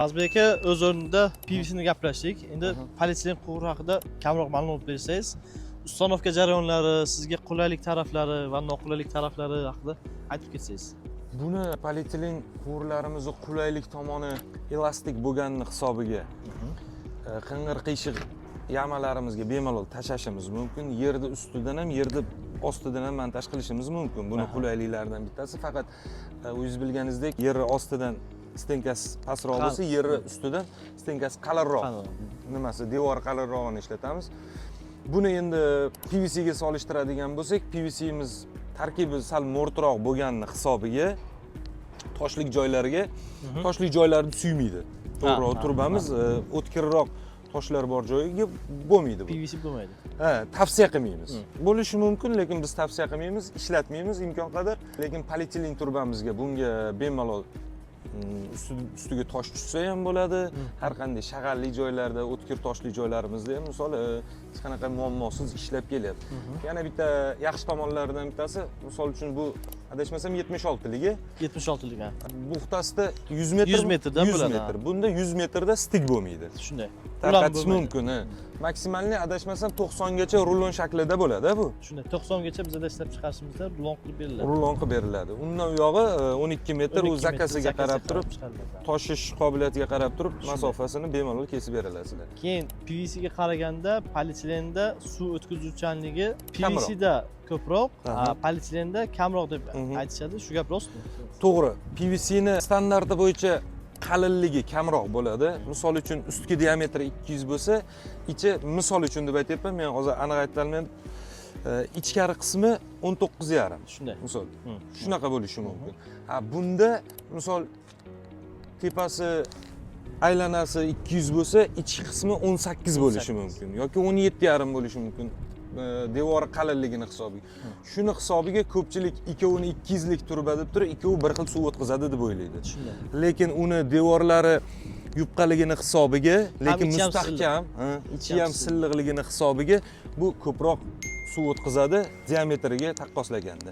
Azbek aka o'z o'rnida PVC'ni gaplashdik. Endi polietilen quvur haqida kamroq ma'lumot bersangiz, ustanovka jarayonlari, sizga qulaylik taraflari va noqulaylik taraflari haqida aytib ketsangiz. Buni polietilen quvurlarimizni qulaylik tomoni elastik bo'lganini hisobiga qing'ir qiyshiq yamalarimizga bemalol tashashimiz mumkin. Yerda ustidan ham, yerda ostidan ham montaj qilishimiz mumkin. Buni qulayliklaridan bittasi faqat o'zingiz bilganingizdek, yer ostidan stenkasi pastroq bo'lsa, yer ustidan stenkasi qalinroq. Nimasi, devor qalinrog'ini ishlatamiz. Buni endi PVC ga solishtiradigan bo'lsak, PVC'miz tarkibi sal mo'rtroq bo'lganini hisobiga toshlik joylariga, toshlik joylarni suymaydi. To'g'ri, turbamiz o'tkirroq toshlar bor joyiga bo'lmaydi bu. PVC bo'lmaydi. Tavsiya qilmaymiz. Bo'lishi mumkin, lekin biz tavsiya qilmaymiz, ishlatmaymiz imkon qadar. Lekin polietilen turbamizga bunga bemalol ustiga tosh tushsa ham bo'ladi. Har qanday shag'alli joylarda, o'tkir toshli joylarimizda ham misol hech qanaqa muammosiz ishlab kelyapti. Yana bitta yaxshi tomonlaridan bittasi, misol uchun bu adashmasam 76ligi. 76lik. Buxtasida 100 metr 100 metrdan bo'ladi. 100 metr. Bunda 100 metrda stik bo'lmaydi. Shunday. Tarqatish mumkin. Maksimalni adashmasam 90 gacha rulon shaklida bo'ladi bu. Shunday. 90 gacha bizda ishlab chiqarishimizda rulon qilib beriladi. Rulon qilib beriladi. Undan u yog'i 12 metr u zakasiga qarab turib, toshish qobiliyatiga qarab turib masofasini bemalol kesib berilasizlar. Keyin PVC ga qaraganda polietilenda suv o'tkazuvchanligi PVC da ko'proq, polietilenda kamroq deb aytishadi. Shu gap rostmi? To'g'ri. PVC ni standarti bo'yicha qalinligi kamroq bo'ladi. Misol uchun ustki diametri 200 bo'lsa, ichi misol uchun deb aytyapman, men hozir aniq ayta olmayman. Ichkari qismi 19,5. Shunday. Misol. Shunaqa bo'lishi mumkin. Bunda misol tepasi aylanasi 200 bo'lsa, ichki qismi 18 bo'lishi mumkin yoki 17,5 bo'lishi mumkin. Devori qalinligini hisobiga. Shuni hisobiga ko'pchilik ikkovini 200 lik turba deb turib, ikkovi bir xil suv o'tkazadi deb o'ylaydi. Lekin uni devorlari yupqaligini hisobiga, lekin mustahkam, ichi ham silliqligini hisobiga bu ko'proq suv o'tkazadi diametriga taqqoslaganda.